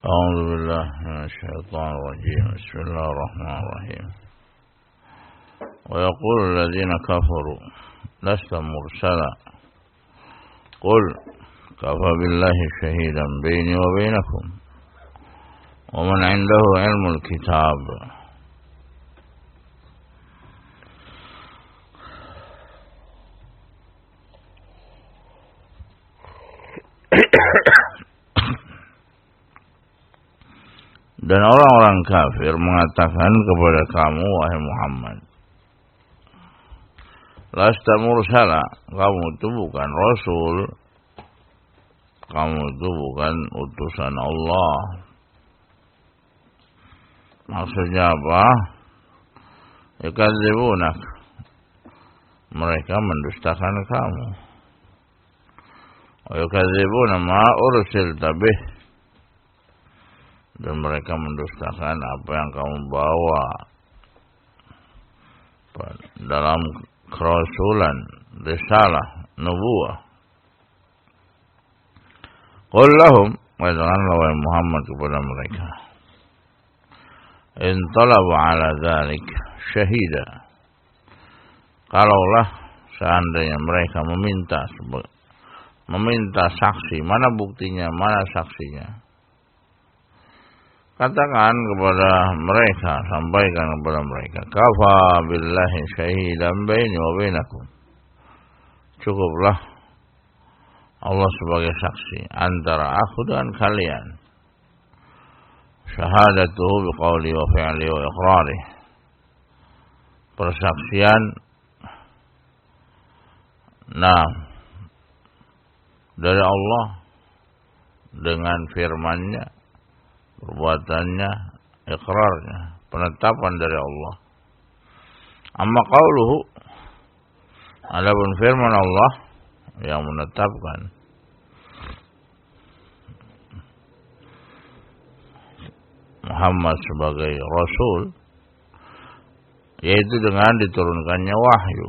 أعوذ بالله من الشيطان الرجيم. بسم الله الرحمن الرحيم. ويقول الذين كفروا لست مرسلا قل كفى بالله شهيدا بيني وبينكم ومن عنده علم الكتاب. Dan orang-orang kafir mengatakan kepada kamu, wahai Muhammad, lasta mursala, kamu itu bukan rasul, kamu itu bukan utusan Allah. Maksudnya apa? Yukadzibunak, mereka mendustakan kamu. Yukadzibuna ma ursilta bih, dan mereka mendustakan apa yang kamu bawa dalam kerasulan, risalah, nubuwah. Qul lahum, katakanlah wahai Muhammad kepada mereka, in talabu ala dzalik syahida, kalaulah seandainya mereka meminta saksi, mana buktinya, mana saksinya? Katakan kepada mereka, sampaikan kepada mereka, kafa billahi syahidan baini wa bainakum, cukuplah Allah sebagai saksi antara aku dan kalian. Syahadatuhu biqauli wa fi'li wa iqrari, persaksian dari Allah dengan firman-Nya, perbuatannya, ikrarnya, penetapan dari Allah. Amma qauluhu, adapun firman Allah yang menetapkan Muhammad sebagai rasul, yaitu dengan diturunkannya wahyu.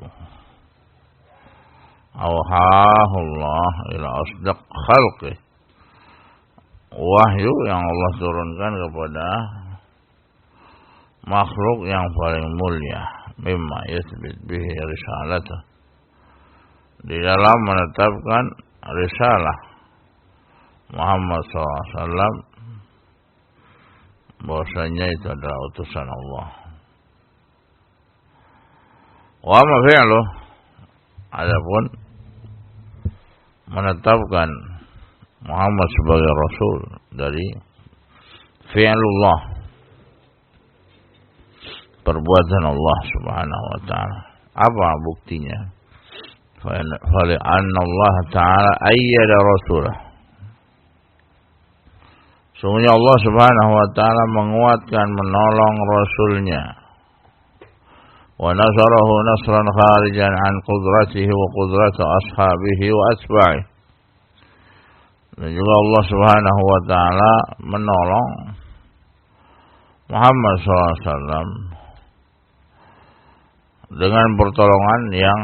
Awhahullah ila asdaq khalqih, wahyu yang Allah turunkan kepada makhluk yang paling mulia, mimma yathbit bihi risalatah, di dalam menetapkan risalah Muhammad SAW bahwasanya itu adalah utusan Allah. Wa ma fi'luh, adapun menetapkan Muhammad sebagai rasul dari fi'lullah, perbuatan Allah Subhanahu wa taala. Apa buktinya? Fa anna Allah taala ayyada rasulah, sungguhnya Allah Subhanahu wa taala menguatkan, menolong rasulnya. Wa nasarahu nasran kharijan an qudratihi wa qudrati ashabihi wa atba'ihi, dan juga Allah Subhanahu wa taala menolong Muhammad SAW dengan pertolongan yang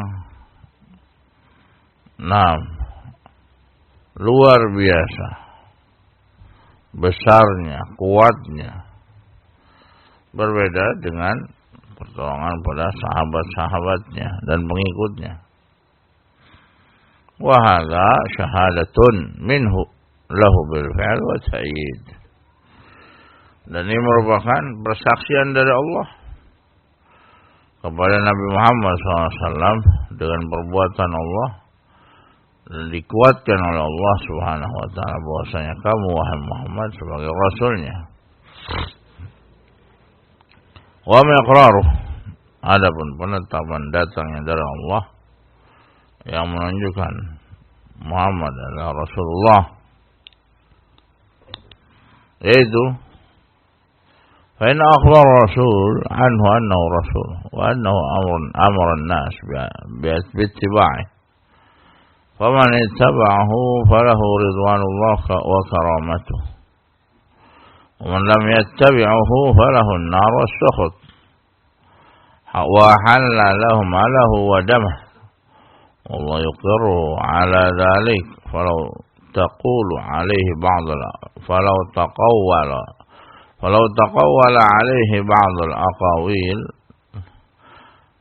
luar biasa, besarnya, kuatnya, berbeda dengan pertolongan pada sahabat-sahabatnya dan pengikutnya. Wa hadza syahadatun minhu lahu bil fi'l wa ta'yid, dan ini merupakan persaksian dari Allah kepada Nabi Muhammad SAW dengan perbuatan Allah, dan dikuatkan oleh Allah Subhanahu wa taala bahwasanya kamu, wahai Muhammad, sebagai rasulnya. Wa miqraruh, adapun penetapan datangnya dari Allah yang menunjukkan Muhammad adalah Rasulullah, yaitu fa inna akhbar rasul anhu annahu rasul wa annahu amara an-nas bi'ittiba'ihi, faman ittaba'ahu falahu ridwanullah wa karamatuh, wa man lam yattabi'ahu falahu an-nar was-sukhut, wa halla lahu malahu wa damah, Allah yuqirru ala dhalik, falau taqulu alaihi falau taqawwala alaihi ba'd al-aqawil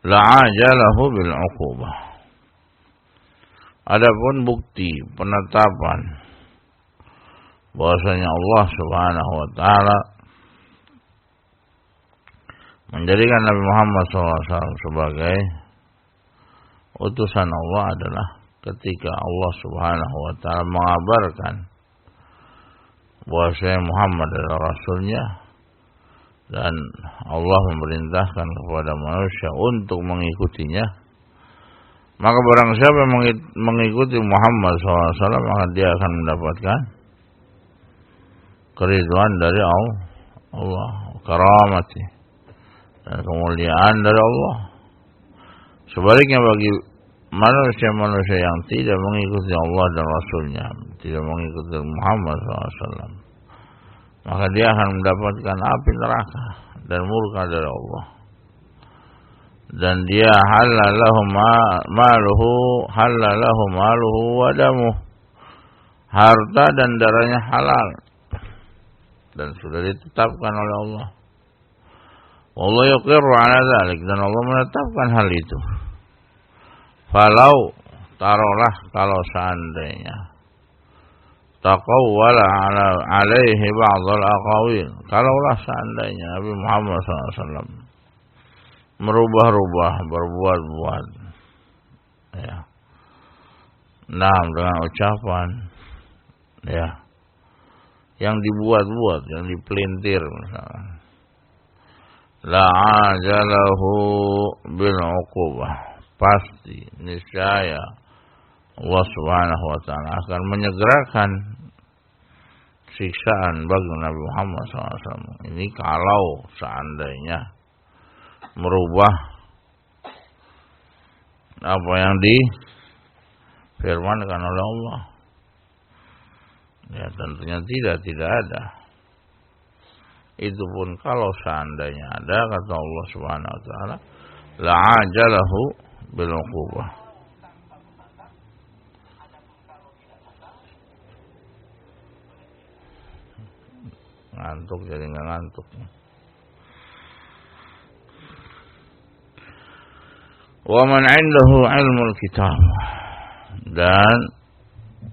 la'ajalahu bil 'uqubah. Adapun bukti penetapan bahwasanya Allah Subhanahu wa taala menjadikan Nabi Muhammad SAW sebagai utusan Allah adalah ketika Allah Subhanahu wa taala mengabarkan bahwasanya Muhammad adalah rasulnya dan Allah memerintahkan kepada manusia untuk mengikutinya, maka barang siapa yang mengikuti Muhammad SAW maka dia akan mendapatkan keridhaan dari Allah, karamati dan kemuliaan dari Allah. Sebaliknya bagi manusia-manusia yang tidak mengikuti Allah dan Rasulnya, tidak mengikuti Muhammad SAW, maka dia akan mendapatkan api neraka dan murka dari Allah. Dan dia halalahu maluhu wa damuh, harta dan darahnya halal dan sudah ditetapkan oleh Allah. Allah yuqirru ala dzalik, dan Allah menetapkan hal itu. Falau, taruhlah kalau seandainya taqawwala alaihi ba'dul aqawil, kalaulah seandainya Nabi Muhammad SAW merubah-rubah, berbuat-buat, ya, dengan ucapan, ya, yang dibuat-buat, yang dipelintir misalnya, la'ajalahu bil 'uqubah, pasti niscaya Allah Subhanahu wa taala akan menyegerakan siksaan bagi Nabi Muhammad SAW. Ini kalau seandainya merubah apa yang difirmankan oleh Allah. Ya tentunya tidak ada. Itu pun kalau seandainya ada, kata Allah Subhanahu wa taala, la'ajalahu bil 'uqubah. Ngantuk jadi nggak ngantuk. Wa man 'indahu 'ilmul kitab, dan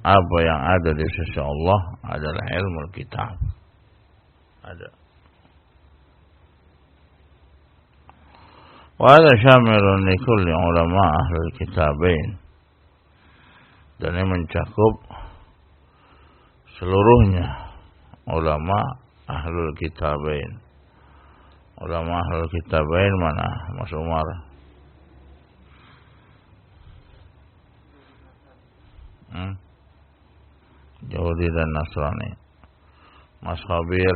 apa yang ada di sisi Allah adalah ilmu kitab. Ada. Wa hadha syamilun li kulli ulama ahli kitabain, dan ini mencakup seluruhnya ulama ahlul kitabain. Ulama ahlul kitabain mana Mas Umar? Yahudi dan Nasrani. Mas Khabir?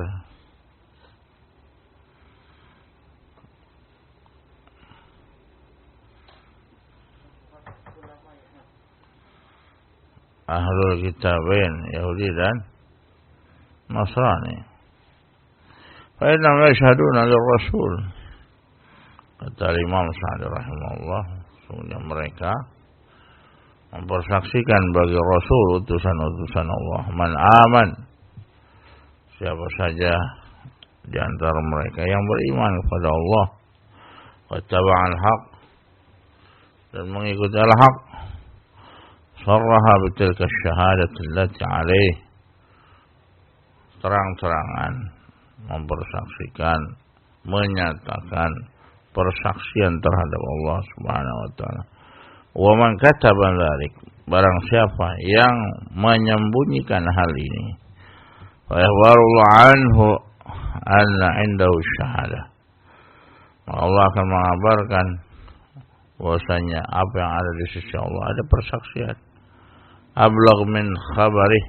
Ahlul kitabain, Yahudi dan Nasrani. Fa innahum yashhaduna lir-rasul. Kata Imam Sa'di rahimahullah, sesungguhnya mereka mempersaksikan bagi Rasul utusan-utusan Allah. Man aman, siapa saja di antara mereka yang beriman kepada Allah, wa taba'al haq, dan mengikuti al-haq, sarraha bitilka syahadati allati alaih, terang-terangan mempersaksikan, menyatakan persaksian terhadap Allah Subhanahu wa taala. Wa man kataba dzalik, barang siapa yang menyembunyikan hal ini, fa yakhbarullahu anhu anna indahu syahadah, Allah akan mengabarkan bahwasanya apa yang ada di sisi Allah ada persaksian. Ablagh min khabarih,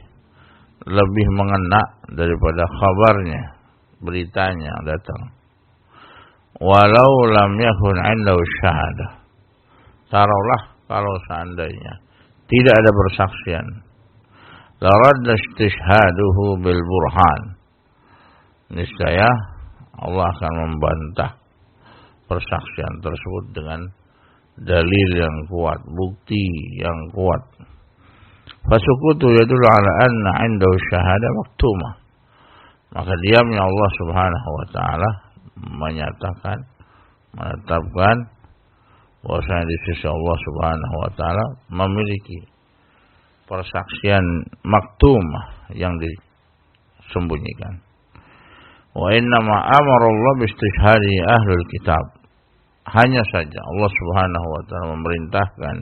lebih mengena daripada kabarnya, beritanya yang datang. Walau lam yakun indahu syahadah, taruhlah kalau seandainya tidak ada persaksian, la radda istishhaduhu bil burhan, niscaya Allah akan membantah persaksian tersebut dengan dalil yang kuat, bukti yang kuat. Fasukutu yadullu ala anna 'indahu syahada maktumah. Maka diamnya Allah Subhanahu wa taala menyatakan, menetapkan bahwasanya di sisi Allah Subhanahu wa taala memiliki persaksian maktumah yang disembunyikan. Wa inna ma amara Allah bi istishhadi ahlul kitab. Hanya saja Allah Subhanahu wa taala memerintahkan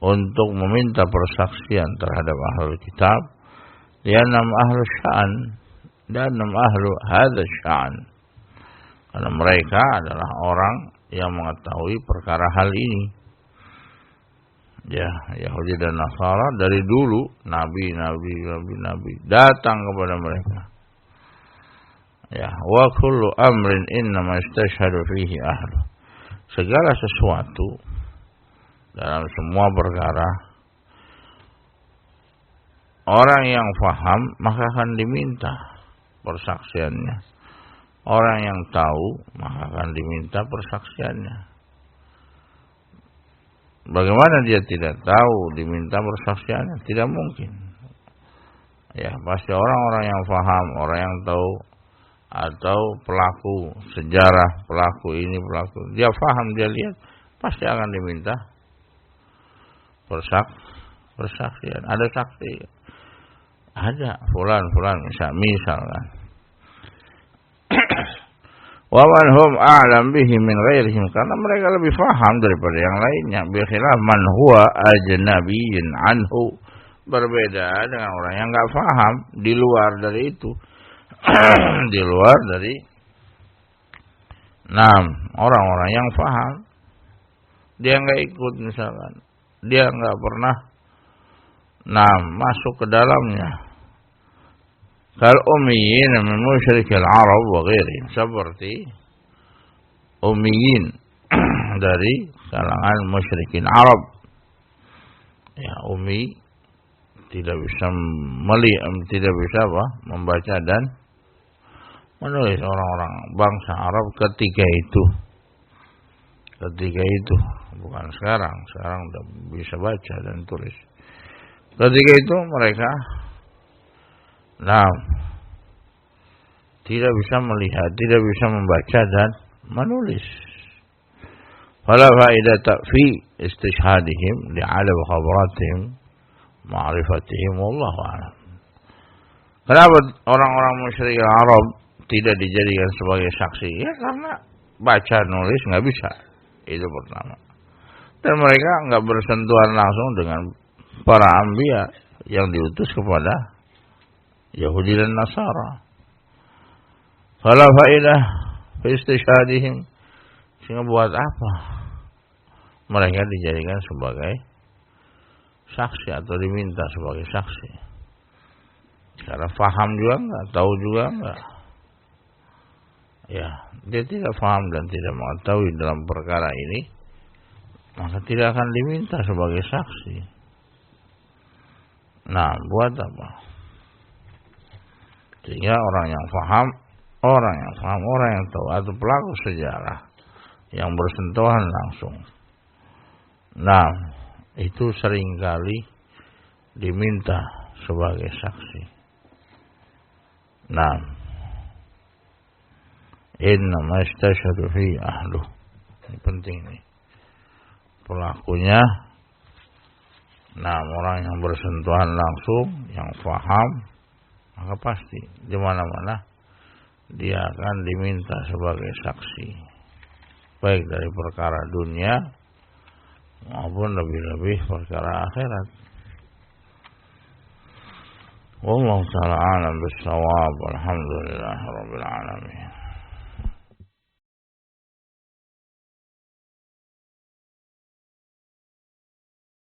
untuk meminta persaksian terhadap ahlul kitab, liannam ahlu sya'an dan ahlu hadza sya'an. Karena mereka adalah orang yang mengetahui perkara hal ini. Ya, Yahudi dan Nasara dari dulu nabi datang kepada mereka. Ya, wa kullu amrin innama istashhadu fihi ahlu. Segala sesuatu dalam semua perkara, orang yang faham maka akan diminta persaksiannya. Orang yang tahu maka akan diminta persaksiannya. Bagaimana dia tidak tahu diminta persaksiannya? Tidak mungkin. Ya, pasti orang-orang yang faham, orang yang tahu, atau pelaku sejarah, pelaku ini, pelaku, dia faham, dia lihat, pasti akan diminta persaksian. Ada saksi, ada fulan misalkan. Wa man hum a'lam bihi min ghairihim, karena mereka lebih faham daripada yang lainnya. Bi khilaf man huwa ajnabiyyun anhu, berbeda dengan orang yang enggak faham, di luar dari itu. Di luar dari orang-orang yang faham, dia enggak ikut misalkan, dia enggak pernah masuk ke dalamnya. Kal ummiyin min musyrikil Arab wa ghairihim, seperti ummiyin dari kalangan musyrikin Arab. Ya, ummi tidak bisa membaca dan menulis, orang-orang bangsa Arab ketika itu, bukan sekarang udah bisa baca dan tulis. Ketika itu mereka tidak bisa melihat, tidak bisa membaca dan menulis. Fala faidata fi istishhadihim li'alam khabaratihim ma'rifatihim wallahu a'lam. Kenapa orang-orang musyrik Arab tidak dijadikan sebagai saksi? Ya karena baca nulis enggak bisa. Itu pertama. Dan mereka enggak bersentuhan langsung dengan para anbiya yang diutus kepada Yahudi dan Nasara. Fala faidah fi istishhadihim, sehingga buat apa mereka dijadikan sebagai saksi atau diminta sebagai saksi? Karena faham juga enggak, tahu juga enggak. Ya, dia tidak faham dan tidak mengetahui dalam perkara ini, maka tidak akan diminta sebagai saksi. Buat apa? Sehingga orang yang faham, orang yang tahu, atau pelaku sejarah yang bersentuhan langsung, itu seringkali diminta sebagai saksi. Innama istashhadu fi ahlu. Ini penting nih. Pelakunya orang yang bersentuhan langsung, yang faham, maka pasti di mana-mana dia akan diminta sebagai saksi, baik dari perkara dunia maupun lebih-lebih perkara akhirat. Wallahu ta'ala a'lam bis-shawab. Alhamdulillahirabbil alamin.